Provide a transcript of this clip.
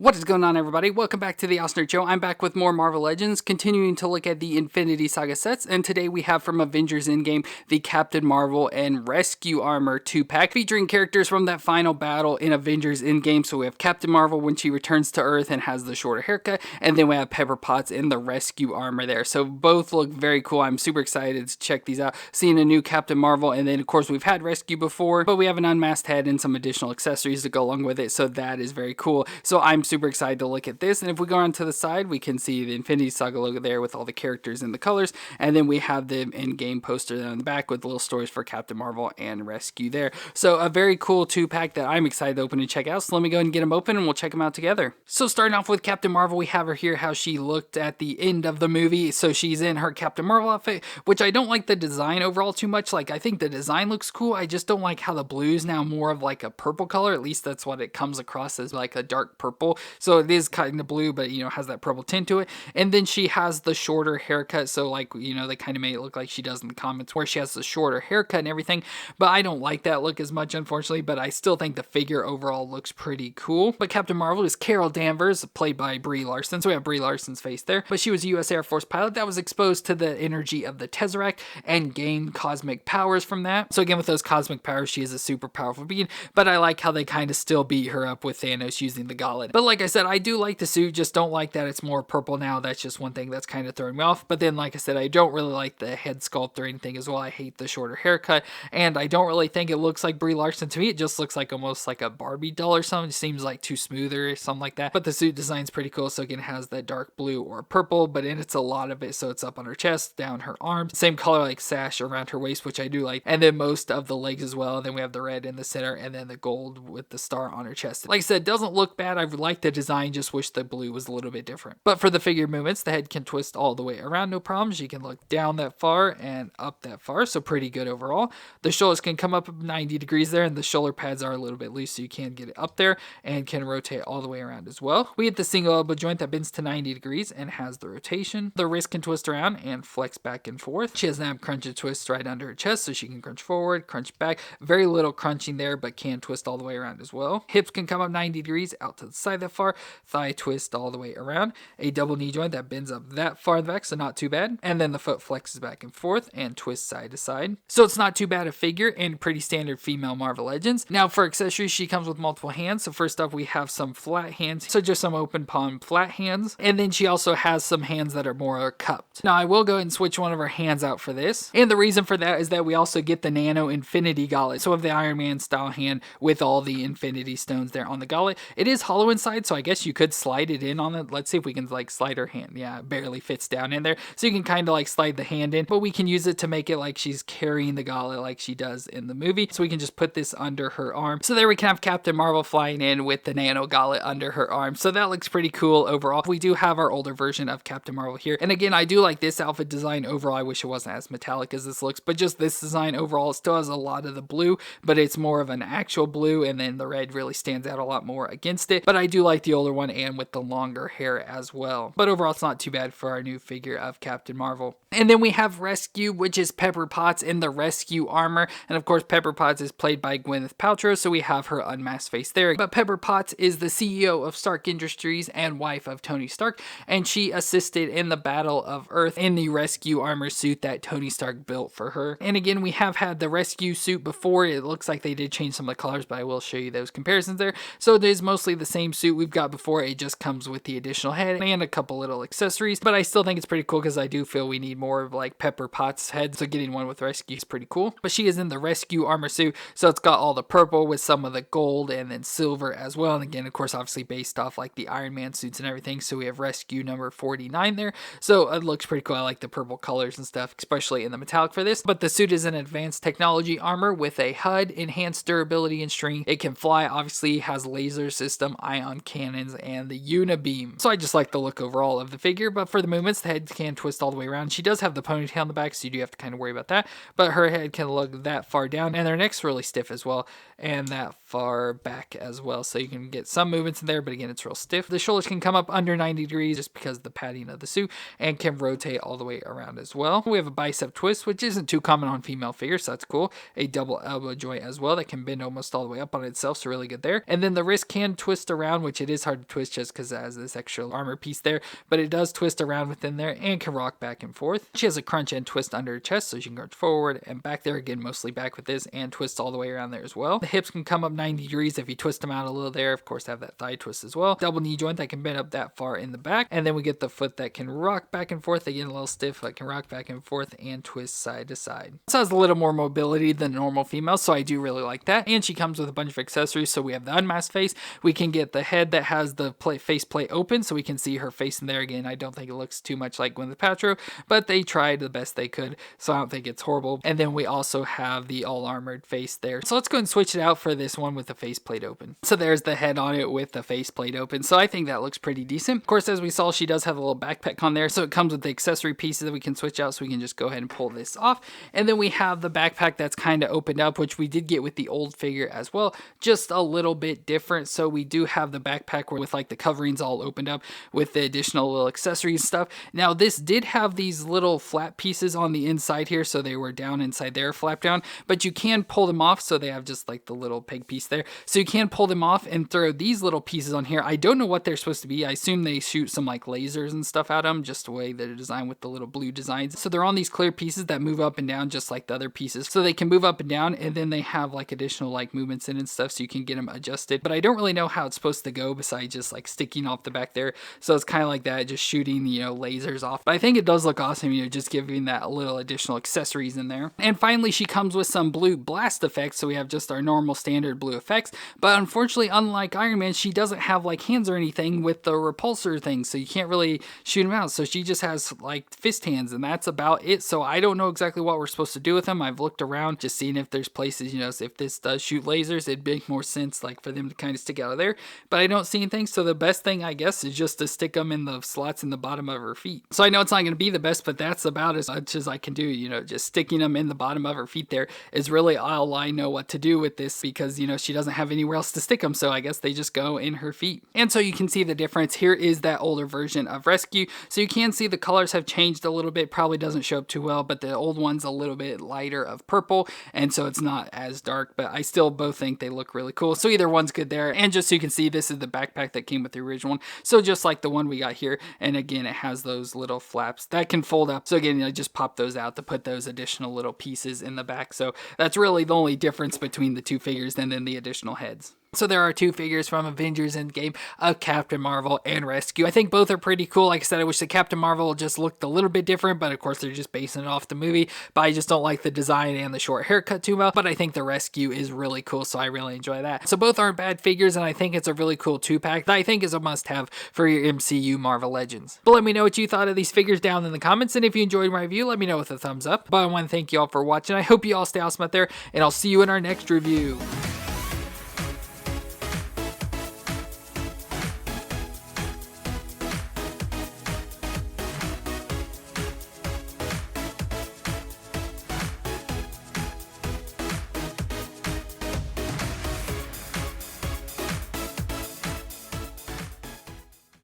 What is going on, everybody? Welcome back to the FallenRedZeo. I'm back with more Marvel Legends, continuing to look at the Infinity Saga sets, and today we have from Avengers Endgame the Captain Marvel and Rescue Armor 2-pack, featuring characters from that final battle in Avengers Endgame. So we have Captain Marvel when she returns to Earth and has the shorter haircut, and then we have Pepper Potts in the Rescue Armor there. So both look very cool. I'm super excited to check these out, seeing a new Captain Marvel, and then of course we've had Rescue before, but we have an unmasked head and some additional accessories to go along with it, so that is very cool. So I'm super excited to look at this. And if we go on to the side, we can see the Infinity Saga logo there with all the characters and the colors, and then we have the Endgame poster there on the back with little stories for Captain Marvel and Rescue there. So a very cool 2-pack that I'm excited to open and check out. So let me go ahead and get them open and we'll check them out together. So starting off with Captain Marvel, we have her here how she looked at the end of the movie. So she's in her Captain Marvel outfit, which I don't like the design overall too much. Like, I think the design looks cool, I just don't like how the blue is now more of like a purple color. At least that's what it comes across as, like a dark purple. So it is kind of blue, but has that purple tint to it. And then she has the shorter haircut, so like, they kind of made it look like she does in the comics, where she has the shorter haircut and everything. But I don't like that look as much, unfortunately, but I still think the figure overall looks pretty cool. But Captain Marvel is Carol Danvers, played by Brie Larson, so we have Brie Larson's face there. But she was a US Air Force pilot that was exposed to the energy of the Tesseract and gained cosmic powers from that. So again, with those cosmic powers, she is a super powerful being, but I like how they kind of still beat her up with Thanos using the gauntlet. But like I said, I do like the suit, just don't like that it's more purple now. That's just one thing that's kind of throwing me off. But then, like I said, I don't really like the head sculpt or anything as well. I hate the shorter haircut, and I don't really think it looks like Brie Larson. To me, it just looks like almost like a Barbie doll or something. It seems like too smooth or something like that. But the suit design's pretty cool. So again, it has that dark blue or purple, but it's a lot of it. So it's up on her chest, down her arms, same color like sash around her waist, which I do like. And then most of the legs as well. And then we have the red in the center, and then the gold with the star on her chest. Like I said, it doesn't look bad. I like the design, just wish the blue was a little bit different. But for the figure movements, the head can twist all the way around, no problems. You can look down that far and up that far, so pretty good overall. The shoulders can come up 90 degrees there, and the shoulder pads are a little bit loose, so you can get it up there and can rotate all the way around as well. We get the single elbow joint that bends to 90 degrees and has the rotation. The wrist can twist around and flex back and forth. She has an ab crunch and twist right under her chest, so she can crunch forward, crunch back. Very little crunching there, but can twist all the way around as well. Hips can come up 90 degrees out to the side that far. Thigh twist all the way around. A double knee joint that bends up that far in the back, so not too bad. And then the foot flexes back and forth and twists side to side. So it's not too bad a figure, and pretty standard female Marvel Legends. Now for accessories, she comes with multiple hands. So first up, we have some flat hands. So just some open palm flat hands. And then she also has some hands that are more cupped. Now I will go ahead and switch one of her hands out for this. And the reason for that is that we also get the Nano Infinity Gauntlet. So of the Iron Man style hand with all the Infinity Stones there on the gauntlet. It is hollow inside, so I guess you could slide it in on it. Let's see if we can like slide her hand. Yeah, it barely fits down in there. So you can kind of like slide the hand in, but we can use it to make it like she's carrying the gauntlet like she does in the movie. So we can just put this under her arm. So there we can have Captain Marvel flying in with the Nano Gauntlet under her arm. So that looks pretty cool overall. We do have our older version of Captain Marvel here. And again, I do like this outfit design overall. I wish it wasn't as metallic as this looks, but just this design overall, it still has a lot of the blue, but it's more of an actual blue, and then the red really stands out a lot more against it. But I do like the older one and with the longer hair as well. But overall, it's not too bad for our new figure of Captain Marvel. And then we have Rescue, which is Pepper Potts in the Rescue Armor. And of course, Pepper Potts is played by Gwyneth Paltrow, so we have her unmasked face there. But Pepper Potts is the CEO of Stark Industries and wife of Tony Stark, and she assisted in the Battle of Earth in the Rescue Armor suit that Tony Stark built for her. And again, we have had the Rescue suit before. It looks like they did change some of the colors, but I will show you those comparisons there. So it is mostly the same suit we've got before. It just comes with the additional head and a couple little accessories, but I still think it's pretty cool because I do feel we need more of like Pepper Potts' head, so getting one with Rescue is pretty cool. But she is in the Rescue Armor suit, so it's got all the purple with some of the gold and then silver as well. And again, of course, obviously based off like the Iron Man suits and everything, so we have Rescue number 49 there. So it looks pretty cool. I like the purple colors and stuff, especially in the metallic for this. But the suit is an advanced technology armor with a HUD, enhanced durability and strength. It can fly, obviously has laser system, ion cannons, and the Unibeam. So I just like the look overall of the figure. But for the movements, the head can twist all the way around. She does have the ponytail on the back, so you do have to kind of worry about that. But her head can look that far down, and her neck's really stiff as well, and that far back as well. So you can get some movements in there, but again, it's real stiff. The shoulders can come up under 90 degrees just because of the padding of the suit, and can rotate all the way around as well. We have a bicep twist, which isn't too common on female figures, so that's cool. A double elbow joint as well that can bend almost all the way up on itself, so really good there. And then the wrist can twist around, which it is hard to twist just because it has this extra armor piece there, but it does twist around within there and can rock back and forth. She has a crunch and twist under her chest, so she can crunch forward and back there, again mostly back with this, and twist all the way around there as well. The hips can come up 90 degrees if you twist them out a little there. Of course, have that thigh twist as well. Double knee joint that can bend up that far in the back, and then we get the foot that can rock back and forth, again a little stiff, but can rock back and forth and twist side to side. This has a little more mobility than a normal female, so I do really like that. And she comes with a bunch of accessories. So we have the unmasked face, we can get the head that has the face plate open so we can see her face in there. Again, I don't think it looks too much like Gwyneth Paltrow, but they tried the best they could, so I don't think it's horrible. And then we also have the all armored face there. So let's go and switch it out for this one with the faceplate open. So there's the head on it with the faceplate open. So I think that looks pretty decent. Of course, as we saw, she does have a little backpack on there. So it comes with the accessory pieces that we can switch out. So we can just go ahead and pull this off. And then we have the backpack that's kind of opened up, which we did get with the old figure as well, just a little bit different. So we do have the backpack with like the coverings all opened up with the additional little accessories and stuff. Now this did have these little flap pieces on the inside here, so they were down inside there, flap down, but you can pull them off. So they have just like the little peg piece there, so you can pull them off and throw these little pieces on here. I don't know what they're supposed to be. I assume they shoot some like lasers and stuff at them, just the way they're designed with the little blue designs. So they're on these clear pieces that move up and down just like the other pieces, so they can move up and down, and then they have like additional like movements in and stuff, so you can get them adjusted. But I don't really know how it's supposed to go besides just like sticking off the back there. So it's kind of like that, just shooting, you know, lasers off. But I think it does look awesome, you know, just giving that little additional accessories in there. And finally, she comes with some blue blast effects. So we have just our normal standard blue effects, but unfortunately, unlike Iron Man, she doesn't have like hands or anything with the repulsor thing, so you can't really shoot him out. So she just has like fist hands, and that's about it. So I don't know exactly what we're supposed to do with them. I've looked around just seeing if there's places, you know, if this does shoot lasers, it'd make more sense like for them to kind of stick out of there, but I don't see anything. So the best thing, I guess, is just to stick them in the slots in the bottom of her feet. So I know it's not going to be the best, but that's about as much as I can do. You know, just sticking them in the bottom of her feet there is really all I know what to do with this, because, you know, she doesn't have anywhere else to stick them, so I guess they just go in her feet. And so you can see the difference. Here is that older version of Rescue, so you can see the colors have changed a little bit. Probably doesn't show up too well, but the old one's a little bit lighter of purple, and so it's not as dark, but I still both think they look really cool. So either one's good there. And just so you can see, this is the backpack that came with the original one, so just like the one we got here. And again, it has those little flaps that can fold up, so again, you know, just pop those out to put those additional little pieces in the back. So that's really the only difference between the two figures, and then the additional heads. So there are two figures from Avengers Endgame of Captain Marvel and Rescue. I think both are pretty cool. Like I said, I wish the Captain Marvel just looked a little bit different, but of course they're just basing it off the movie. But I just don't like the design and the short haircut too well. But I think the Rescue is really cool, so I really enjoy that. So both aren't bad figures, and I think it's a really cool 2-pack that I think is a must-have for your MCU Marvel Legends. But let me know what you thought of these figures down in the comments, and if you enjoyed my review, let me know with a thumbs up. But I want to thank you all for watching. I hope you all stay awesome out there, and I'll see you in our next review.